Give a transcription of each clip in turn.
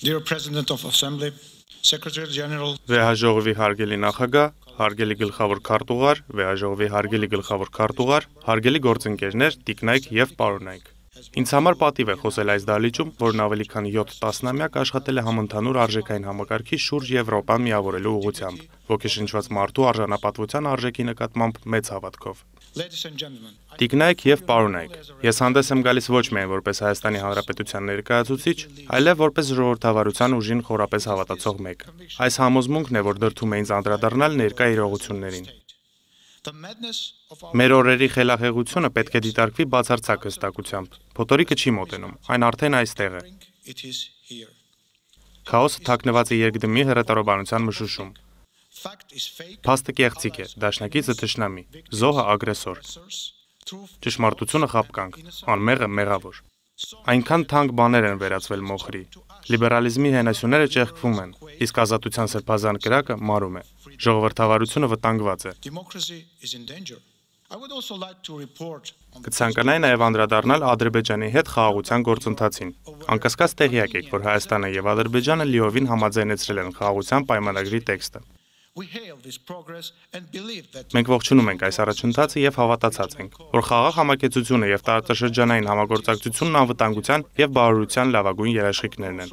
Dear President of Assembly, Secretary General, Վեհաժողովի հարգելի նախագահ, հարգելի գլխավոր քարտուղար, վեհաժողովի հարգելի գլխավոր քարտուղար, հարգելի գործընկերներ, տիկնայք եւ պարոնայք։ Ինձ համար պատիվ է խոսել այս դահլիճում, որն ավելի քան 7 տասնամյակ աշխատել է համընդհանուր արժեքային համակարգի շուրջ Եվրոպան միավորելու ուղղությամբ, ոգեշնչված մարդու արժանապատվության արժեքի նկատմամբ մեծ հավատքով։ ladies and gentlemen, Տիկնայք եւ պարոնայք, ես հանդես եմ գալիս ոչ միայն որպես Հայաստանի Հանրապետության ներկայացուցիչ, այլև որպես ժողովրդավարության ուժին խորապես հավատացող մեկ։ Այս համոզմունքն է, որ դրդում է ինձ անդրադառնալ ներկա իրողություններին։ the madness of our Մեր օրերի խելահեղությունը պետք է դիտարկվի բացարձակ հստակությամբ։ Փոթորիկը չի մոտենում, այն արդեն այստեղ է։ it is here. Քաոսը թաքնված է երկդմի հրետանոբանության մշուշում։ Fact is fake, Փաստը կեղծիք է, դաշնակիցը թշնամի, զոհը ագրեսոր, truth ճշմարտությունը խապկանք, անմեղը մեղավոր։ Այնքան թանկ բաներ են վերածվել մոխրի։ Լիբերալիզմի հենասյուները ճեղքվում են, իսկ ազատության սրբազան կրակը մարում է։ Ժողովրդավարությունը վտանգված է։ democracy is in danger. I would also like to report on the Կցանկանայի նաև անդրադառնալ Ադրբեջանի հետ խաղաղության գործընթացին։ Անկասկած տեղյակ եք, որ Հայաստանը եւ Ադրբեջանը լիովին համաձայնեցրել են խաղաղության պայմանագրի տեքստը։ we hail this progress and believe that Մենք ողջունում ենք այս առաջընթացը եւ հավատացած ենք, որ խաղաղ համակեցությունը եւ տարածաշրջանային համագործակցությունն անվտանգության եւ բարօրության լավագույն երաշխիքներն են։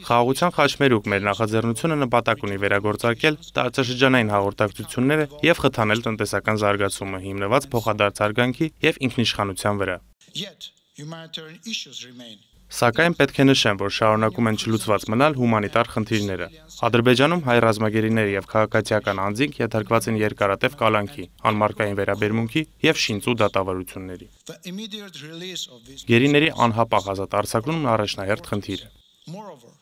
Խաղաղության խաչմերուկ մեր նախաձեռնությունը նպատակ ունի վերագործարկել տարածաշրջանային հաղորդակցությունները եւ խթանել տնտեսական զարգացումը հիմնված փոխադարձ արգանքի եւ ինքնիշխանության վրա։ yet humanitarian issues remain. Սակայն պետք է նշեմ, որ շարունակում են չլուծված մնալ հումանիտար խնդիրները։ Ադրբեջանում հայ ռազմագերիները եւ քաղաքացիական անձինք ենթարկված են երկարատև կալանքի, անմարկային վերաբերմունքի եւ շինծու դատավարությունների։ The immediate release of these Գերիների անհապաղ ազատ արձակումն առաջնահերթ խնդիր է։ moreover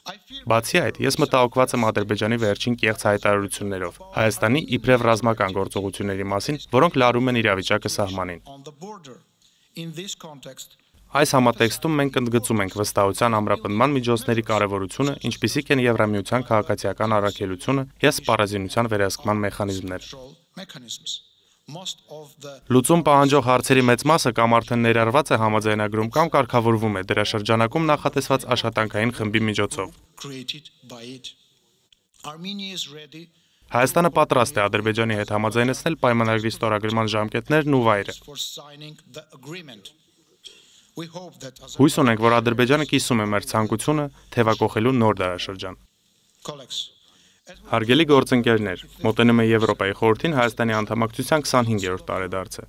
I fear Բացի այդ, ես մտահոգված եմ Ադրբեջանի վերջին կեղծ հայտարարություններով Հայաստանի իբրև ռազմական գործողությունների մասին, որոնք լարում են իրավիճակը սահմանին։ on the border in this context Այս համատեքստում մենք ընդգծում ենք վստահության ամրապնդման միջոցների կարևորությունը, ինչպիսիք են Եվրամիության քաղաքացիական առաքելությունը եւ սպառազինության վերահսկման մեխանիզմներ։ control mechanisms. Most of the Լուծում պահանջող հարցերի մեծ մասը կամ արդեն ներառված է համաձայնագրում կամ կարգավորվում է դրա շրջանակում նախատեսված աշխատանքային խմբի միջոցով։ created by it. Armenia is ready Հայաստանը պատրաստ է Ադրբեջանի հետ համաձայնեցնել պայմանագրի ստորագրման ժամկետներն ու վայրը։ for signing the agreement. We hope that as Հույս ունենք, որ Ադրբեջանը կիսում է մեր ցանկությունը թևակողելու նոր դարաշրջան։ colleagues Հարգելի գործընկերներ, մոտենում է Եվրոպայի խորհրդին Հայաստանի անդամակցության 25-րդ տարեդարձը։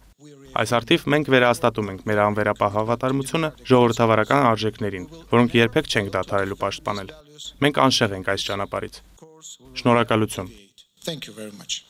Այս արդիվ մենք վերահաստատում ենք մեր անվերապահ հավատարմությունը ժողովրդավարական արժեքներին, որոնք երբեք չենք դադարելու պաշտպանել։ Մենք անշեղ ենք այս ճանապարհից։ Շնորհակալություն։ Thank you very much.